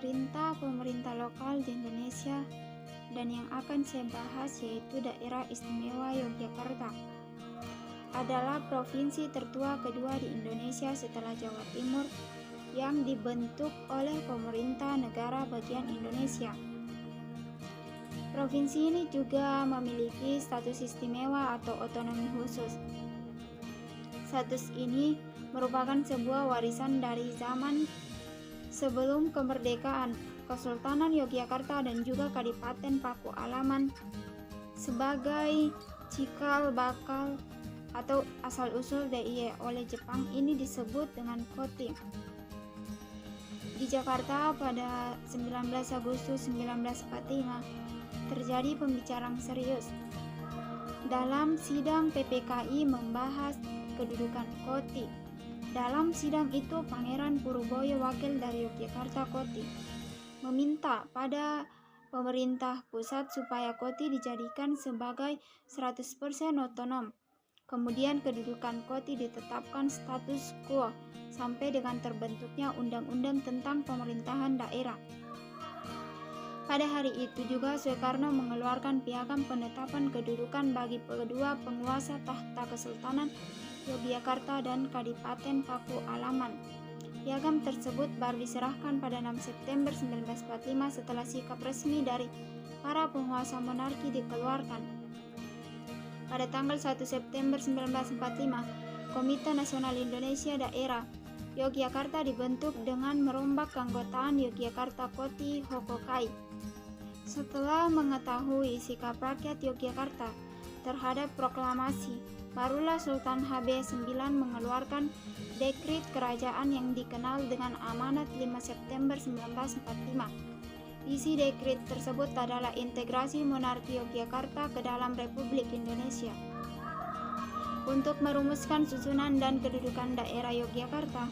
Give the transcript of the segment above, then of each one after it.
pemerintah lokal di Indonesia dan yang akan saya bahas yaitu Daerah Istimewa Yogyakarta. Adalah provinsi tertua kedua di Indonesia setelah Jawa Timur yang dibentuk oleh pemerintah negara bagian Indonesia. Provinsi ini juga memiliki status istimewa atau otonomi khusus. Status ini merupakan sebuah warisan dari zaman sebelum kemerdekaan Kesultanan Yogyakarta dan juga Kadipaten Paku Alaman sebagai cikal bakal atau asal-usul DIY oleh Jepang ini disebut dengan Koti. Di Jakarta pada 19 Agustus 1945 terjadi pembicaraan serius dalam sidang PPKI membahas kedudukan Koti. Dalam sidang itu Pangeran Puruboyo wakil dari Yogyakarta Koti meminta pada pemerintah pusat supaya Koti dijadikan sebagai 100% otonom. Kemudian kedudukan Koti ditetapkan status quo sampai dengan terbentuknya Undang-Undang tentang Pemerintahan Daerah. Pada hari itu juga Soekarno mengeluarkan piagam penetapan kedudukan bagi kedua penguasa tahta Kesultanan Yogyakarta dan Kadipaten Paku Alaman. Piagam tersebut baru diserahkan pada 6 September 1945 setelah sikap resmi dari para penguasa monarki dikeluarkan. Pada tanggal 1 September 1945, Komite Nasional Indonesia Daerah Yogyakarta dibentuk dengan merombak keanggotaan Yogyakarta Koti Hokokai. Setelah mengetahui sikap rakyat Yogyakarta terhadap proklamasi, barulah Sultan HB9 mengeluarkan dekrit kerajaan yang dikenal dengan Amanat 5 September 1945. Isi dekrit tersebut adalah integrasi monarki Yogyakarta ke dalam Republik Indonesia. Untuk merumuskan susunan dan kedudukan daerah Yogyakarta,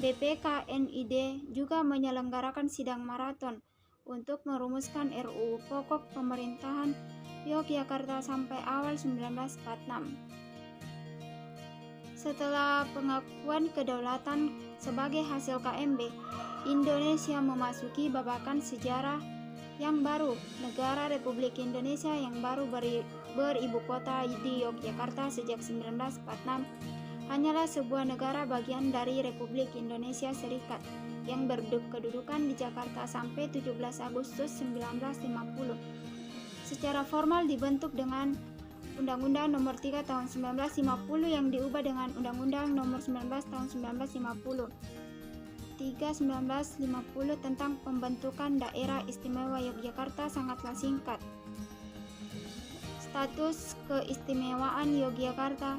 BPK-NID juga menyelenggarakan sidang maraton untuk merumuskan RUU Pokok Pemerintahan Yogyakarta sampai awal 1946. Setelah pengakuan kedaulatan sebagai hasil KMB, Indonesia memasuki babakan sejarah yang baru. Negara Republik Indonesia yang baru beribu kota di Yogyakarta sejak 1946 hanyalah sebuah negara bagian dari Republik Indonesia Serikat yang berkedudukan di Jakarta sampai 17 Agustus 1950. Secara formal dibentuk dengan Undang-Undang Nomor 3 Tahun 1950 yang diubah dengan Undang-Undang Nomor 19 Tahun 1950. 1950 tentang pembentukan Daerah Istimewa Yogyakarta sangatlah singkat. Status keistimewaan Yogyakarta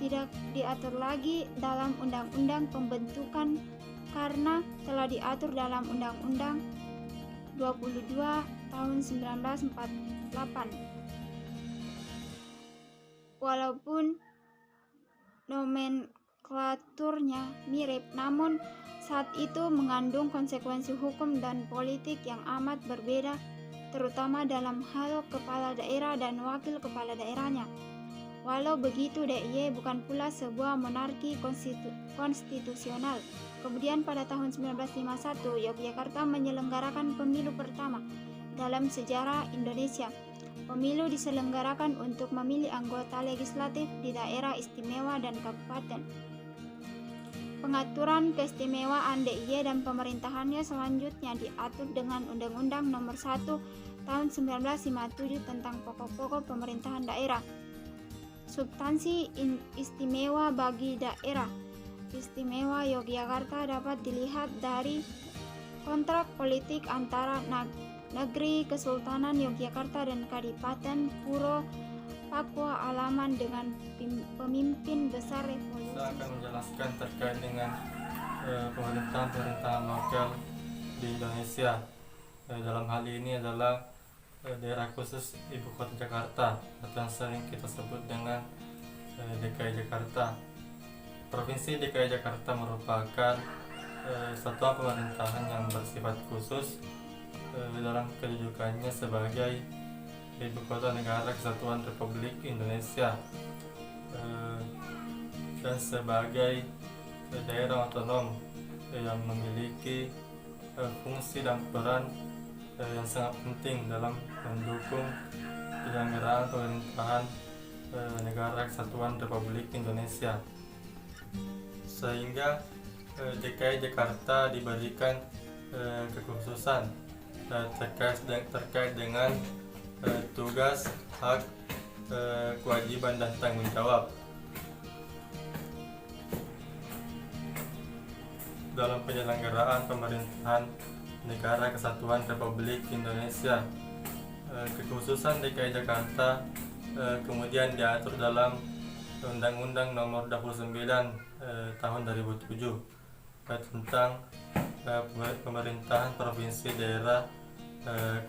tidak diatur lagi dalam Undang-Undang Pembentukan karena telah diatur dalam Undang-Undang 22 tahun 1948. Walaupun nomenklaturnya mirip, namun saat itu mengandung konsekuensi hukum dan politik yang amat berbeda, terutama dalam hal kepala daerah dan wakil kepala daerahnya. Walau begitu, DIY bukan pula sebuah monarki konstitusional. Kemudian pada tahun 1951, Yogyakarta menyelenggarakan pemilu pertama dalam sejarah Indonesia. Pemilu diselenggarakan untuk memilih anggota legislatif di daerah istimewa dan kabupaten. Pengaturan keistimewaan DIY dan pemerintahannya selanjutnya diatur dengan Undang-Undang Nomor 1 Tahun 1957 tentang pokok-pokok pemerintahan daerah. Substansi istimewa bagi daerah istimewa Yogyakarta dapat dilihat dari kontrak politik antara Negeri Kesultanan Yogyakarta dan Kadipaten Puro Paku Alaman dengan pemimpin besar revolusi. Saya akan menjelaskan terkait dengan pemerintahan lokal di Indonesia. Dalam hal ini adalah daerah khusus Ibu Kota Jakarta atau yang sering kita sebut dengan DKI Jakarta. Provinsi DKI Jakarta merupakan satuan pemerintahan yang bersifat khusus dalam kedudukannya sebagai Ibu Kota Negara Kesatuan Republik Indonesia dan sebagai daerah otonom yang memiliki fungsi dan peran yang sangat penting dalam mendukung penyelenggaraan pemerintahan Negara Kesatuan Republik Indonesia, sehingga DKI Jakarta diberikan kekhususan terkait dengan tugas, hak, kewajiban dan tanggung jawab dalam penyelenggaraan pemerintahan Negara Kesatuan Republik Indonesia. Kekhususan DKI Jakarta kemudian diatur dalam Undang-Undang Nomor 29 tahun 2007 tentang pemerintahan provinsi daerah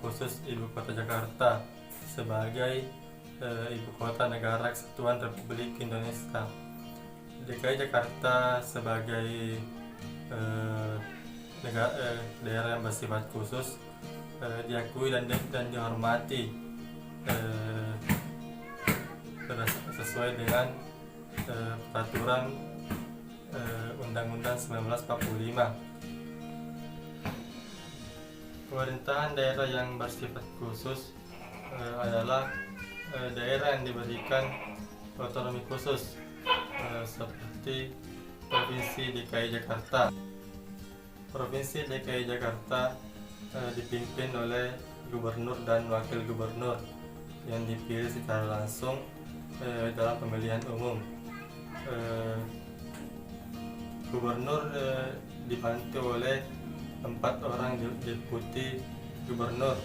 khusus Ibu Kota Jakarta sebagai Ibu Kota Negara Kesatuan Republik Indonesia. DKI Jakarta sebagai daerah yang bersifat khusus diakui dan dihormati sesuai dengan peraturan Undang-Undang 1945. Pemerintahan daerah yang bersifat khusus adalah daerah yang diberikan otonomi khusus seperti Provinsi DKI Jakarta. Provinsi DKI Jakarta dipimpin oleh gubernur dan wakil gubernur yang dipilih secara langsung dalam pemilihan umum. Gubernur dibantu oleh 4 orang deputi gubernur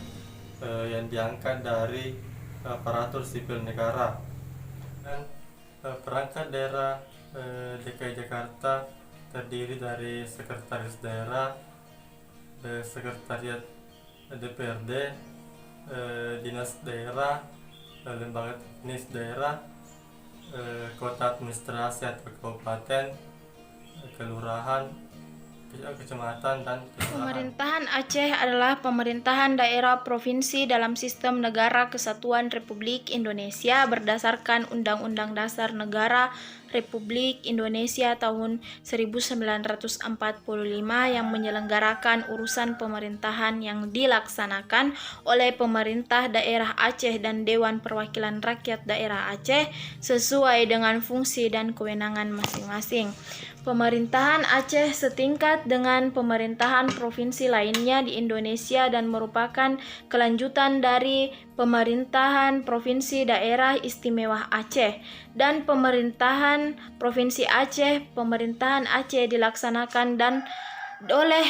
yang diangkat dari aparatur sipil negara. Dan perangkat daerah DKI Jakarta terdiri dari sekretaris daerah, sekretariat DPRD, dinas daerah, lembaga teknis daerah, kota administrasi atau kabupaten, kelurahan, kecamatan, dan kelurahan. Pemerintahan Aceh adalah pemerintahan daerah provinsi dalam sistem Negara Kesatuan Republik Indonesia berdasarkan Undang-Undang Dasar Negara Republik Indonesia tahun 1945 yang menyelenggarakan urusan pemerintahan yang dilaksanakan oleh pemerintah daerah Aceh dan Dewan Perwakilan Rakyat Daerah Aceh sesuai dengan fungsi dan kewenangan masing-masing. Pemerintahan Aceh setingkat dengan pemerintahan provinsi lainnya di Indonesia dan merupakan kelanjutan dari pemerintahan Provinsi Daerah Istimewa Aceh dan pemerintahan Provinsi Aceh. Pemerintahan Aceh dilaksanakan dan oleh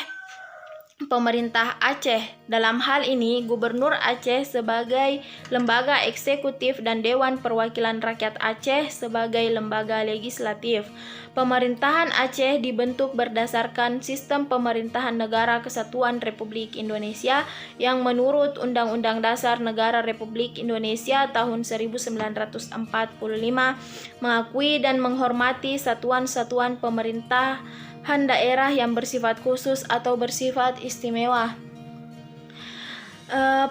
pemerintah Aceh. Dalam hal ini, Gubernur Aceh sebagai lembaga eksekutif dan Dewan Perwakilan Rakyat Aceh sebagai lembaga legislatif. Pemerintahan Aceh dibentuk berdasarkan sistem pemerintahan Negara Kesatuan Republik Indonesia yang menurut Undang-Undang Dasar Negara Republik Indonesia tahun 1945 mengakui dan menghormati satuan-satuan pemerintahan daerah yang bersifat khusus atau bersifat istimewa.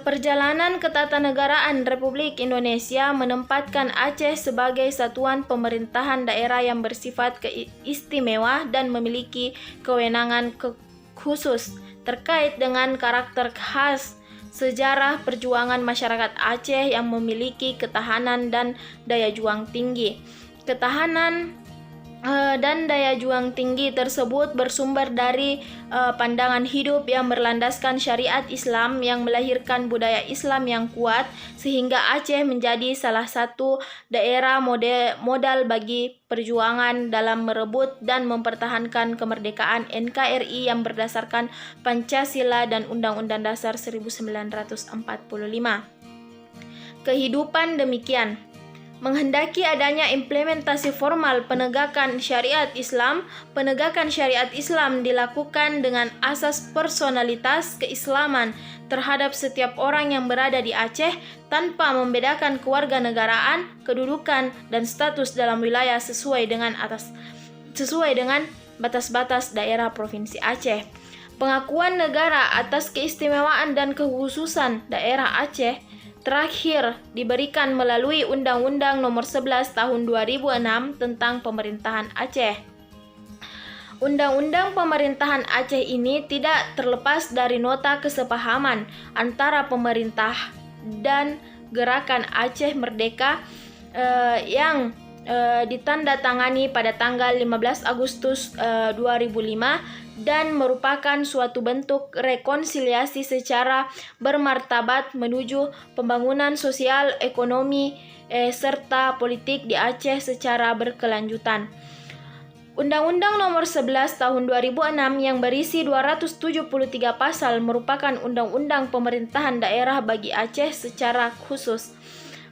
Perjalanan ketatanegaraan Republik Indonesia menempatkan Aceh sebagai satuan pemerintahan daerah yang bersifat istimewa dan memiliki kewenangan khusus terkait dengan karakter khas sejarah perjuangan masyarakat Aceh yang memiliki ketahanan dan daya juang tinggi. Ketahanan dan daya juang tinggi tersebut bersumber dari pandangan hidup yang berlandaskan syariat Islam yang melahirkan budaya Islam yang kuat sehingga Aceh menjadi salah satu daerah modal bagi perjuangan dalam merebut dan mempertahankan kemerdekaan NKRI yang berdasarkan Pancasila dan Undang-Undang Dasar 1945. Kehidupan demikian. Menghendaki adanya implementasi formal penegakan syariat Islam dilakukan dengan asas personalitas keislaman terhadap setiap orang yang berada di Aceh tanpa membedakan kewarganegaraan, kedudukan, dan status dalam wilayah sesuai dengan batas-batas daerah Provinsi Aceh. Pengakuan negara atas keistimewaan dan kekhususan daerah Aceh terakhir diberikan melalui Undang-Undang Nomor 11 Tahun 2006 tentang Pemerintahan Aceh. Undang-undang pemerintahan Aceh ini tidak terlepas dari nota kesepahaman antara pemerintah dan Gerakan Aceh Merdeka yang ditandatangani pada tanggal 15 Agustus 2005 dan merupakan suatu bentuk rekonsiliasi secara bermartabat menuju pembangunan sosial, ekonomi, serta politik di Aceh secara berkelanjutan. Undang-Undang Nomor 11 Tahun 2006 yang berisi 273 pasal merupakan undang-undang pemerintahan daerah bagi Aceh secara khusus.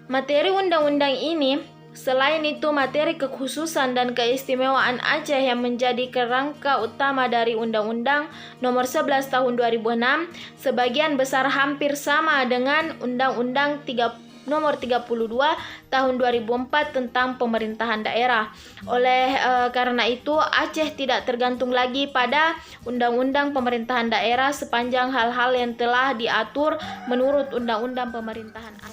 Materi undang-undang ini, selain itu materi kekhususan dan keistimewaan Aceh yang menjadi kerangka utama dari Undang-Undang Nomor 11 Tahun 2006, sebagian besar hampir sama dengan Undang-Undang Nomor 32 Tahun 2004 tentang pemerintahan daerah. Oleh karena itu, Aceh tidak tergantung lagi pada Undang-Undang Pemerintahan Daerah sepanjang hal-hal yang telah diatur menurut Undang-Undang Pemerintahan Aceh.